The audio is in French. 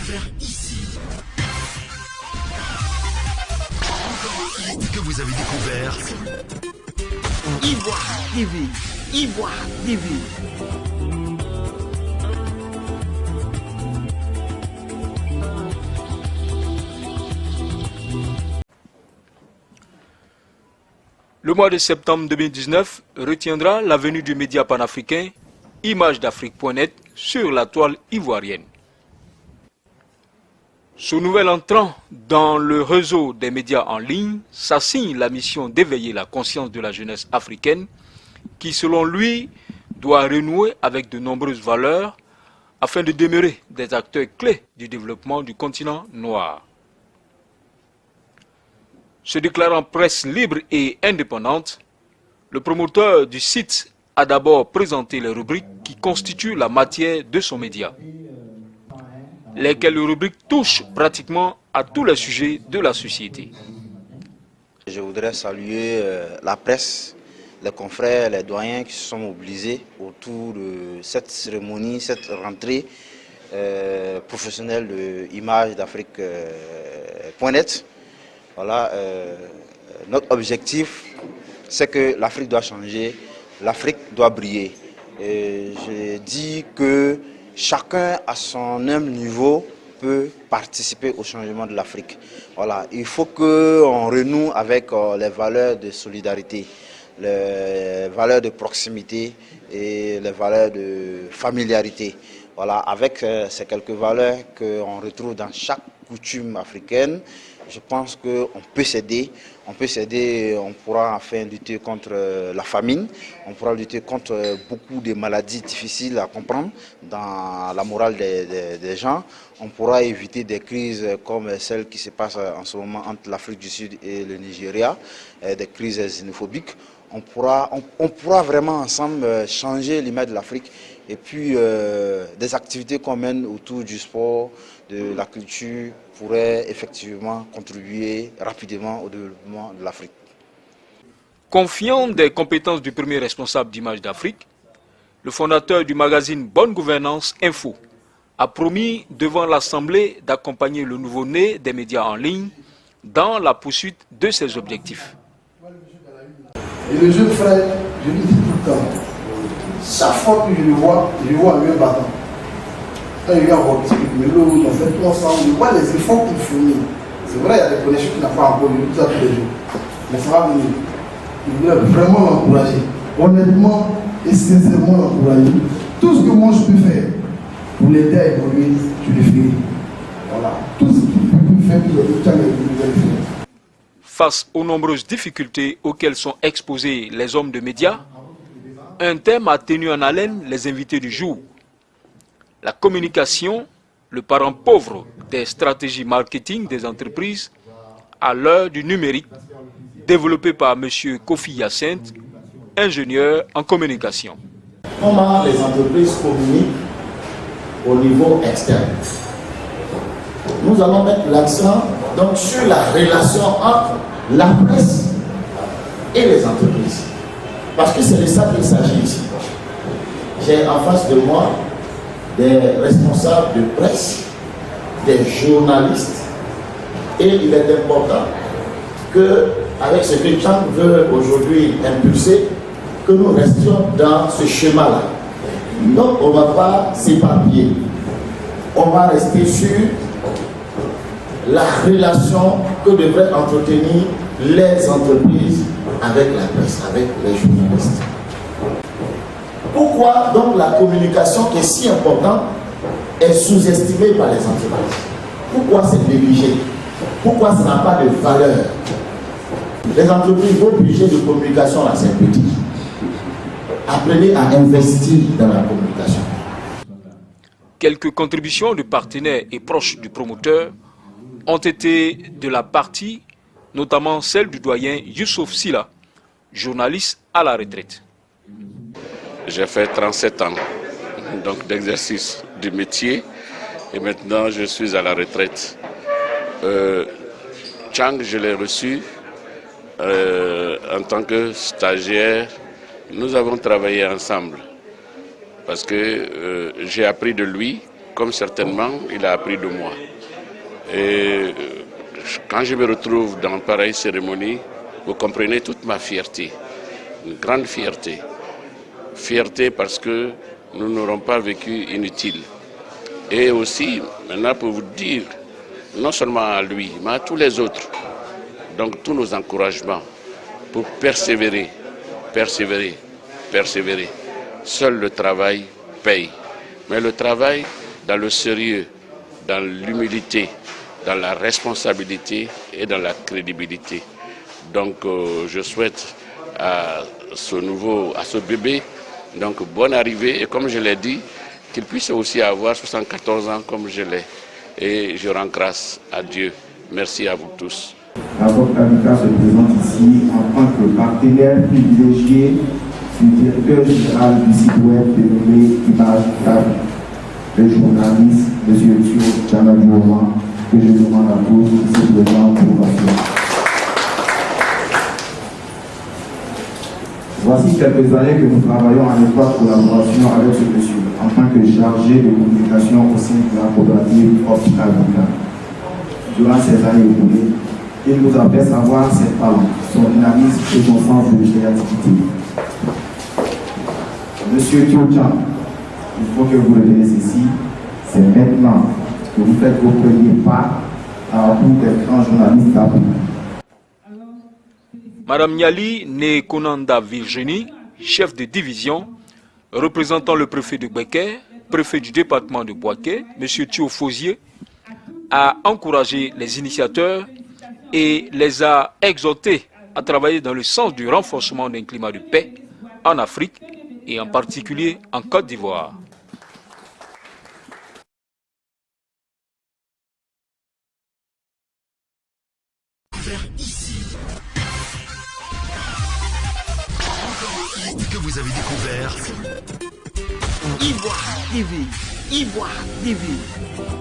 faire ici. Que vous avez découvert Ivoire TV. Ivoire TV. Le mois de septembre 2019 retiendra la venue du média panafricain ImageDafrique.net sur la toile ivoirienne. Ce nouvel entrant dans le réseau des médias en ligne s'assigne la mission d'éveiller la conscience de la jeunesse africaine qui, selon lui, doit renouer avec de nombreuses valeurs afin de demeurer des acteurs clés du développement du continent noir. Se déclarant presse libre et indépendante, le promoteur du site a d'abord présenté les rubriques qui constituent la matière de son média, lesquelles rubriques touchent pratiquement à tous les sujets de la société. Je voudrais saluer la presse, les confrères, les doyens qui se sont mobilisés autour de cette cérémonie, cette rentrée professionnelle de ImageDafrique.net. Voilà, notre objectif, c'est que l'Afrique doit changer, l'Afrique doit briller. Et je dis que chacun à son humble niveau peut participer au changement de l'Afrique. Voilà, il faut qu'on renoue avec les valeurs de solidarité, les valeurs de proximité et les valeurs de familiarité. Voilà, avec ces quelques valeurs qu'on retrouve dans chaque coutume africaine, je pense qu'on peut s'aider, on pourra enfin lutter contre la famine, on pourra lutter contre beaucoup de maladies difficiles à comprendre dans la morale des gens, on pourra éviter des crises comme celle qui se passe en ce moment entre l'Afrique du Sud et le Nigeria, des crises xénophobiques. On pourra vraiment ensemble changer l'image de l'Afrique et puis des activités qu'on mène autour du sport, de la culture pourraient effectivement contribuer rapidement au développement de l'Afrique. Confiant des compétences du premier responsable d'Image d'Afrique, le fondateur du magazine Bonne Gouvernance Info a promis devant l'Assemblée d'accompagner le nouveau-né des médias en ligne dans la poursuite de ses objectifs. Et le jeune frère, je lui dis tout le temps, chaque fois que je le vois un mieux battant. Quand il vient voir mais l'autre, on fait tout ensemble, je vois les efforts qu'il fournit. C'est vrai, il y a des connexions qu'il n'a pas encore, il tout ça tous les jours. Mais ça va venir. Je voudrais vraiment l'encourager, honnêtement et sincèrement l'encourager. Tout ce que moi je peux faire pour l'aider à évoluer, je le ferai. Voilà. Tout ce qu'il peut faire pour le faire. Face aux nombreuses difficultés auxquelles sont exposés les hommes de médias, un thème a tenu en haleine les invités du jour. La communication, le parent pauvre des stratégies marketing des entreprises à l'heure du numérique, développé par M. Kofi Hyacinthe, ingénieur en communication. Comment les entreprises communiquent au niveau externe. Nous allons mettre l'accent donc sur la relation entre la presse et les entreprises. Parce que c'est de ça qu'il s'agit ici. J'ai en face de moi des responsables de presse, des journalistes, et il est important que, avec ce que Chang veut aujourd'hui impulser, que nous restions dans ce chemin-là. Donc on ne va pas s'éparpiller. On va rester sur la relation que devraient entretenir les entreprises avec la presse, avec les journalistes. Pourquoi donc la communication qui est si importante est sous-estimée par les entreprises? Pourquoi c'est négligé? Pourquoi ça n'a pas de valeur? Les entreprises, vos budgets de communication là, c'est petit. Apprenez à investir dans la communication. Quelques contributions de partenaires et proches du promoteur ont été de la partie, notamment celle du doyen Youssouf Silla, journaliste à la retraite. J'ai fait 37 ans donc d'exercice du métier et maintenant je suis à la retraite. Chang, je l'ai reçu en tant que stagiaire. Nous avons travaillé ensemble parce que j'ai appris de lui comme certainement il a appris de moi. Et quand je me retrouve dans pareille cérémonie, vous comprenez toute ma fierté, une grande fierté. Fierté parce que nous n'aurons pas vécu inutile. Et aussi, maintenant pour vous dire, non seulement à lui, mais à tous les autres, donc tous nos encouragements pour persévérer, persévérer, persévérer. Seul le travail paye. Mais le travail dans le sérieux, dans l'humilité, dans la responsabilité et dans la crédibilité. Donc je souhaite à ce bébé, donc bonne arrivée et comme je l'ai dit, qu'il puisse aussi avoir 74 ans comme je l'ai. Et je rends grâce à Dieu. Merci à vous tous. La Banque Amica se présente ici en tant que partenaire privilégié du directeur général du site web dénommé Image Table, le journaliste M. Thio Tchanadjouma, que je demande à tous qui se présentent pour l'occasion. Voici quelques années que nous travaillons en étroite collaboration avec ce monsieur en tant que chargé de communication au sein de la coopérative Optical Amica. Durant ces années écoulées, il nous a fait savoir ses talents, son dynamisme et son sens de créativité. Monsieur Thio Tchan, il faut que vous reteniez ceci, c'est maintenant que vous faites vos premiers pas à bout des grands journalistes d'Afrique. Madame Niali Nekonanda Virginie, chef de division, représentant le préfet de Becker, préfet du département de Boaké, M. Thio Fosier, a encouragé les initiateurs et les a exhortés à travailler dans le sens du renforcement d'un climat de paix en Afrique et en particulier en Côte d'Ivoire. Que vous avez découvert Ivoire TV. Ivoire TV.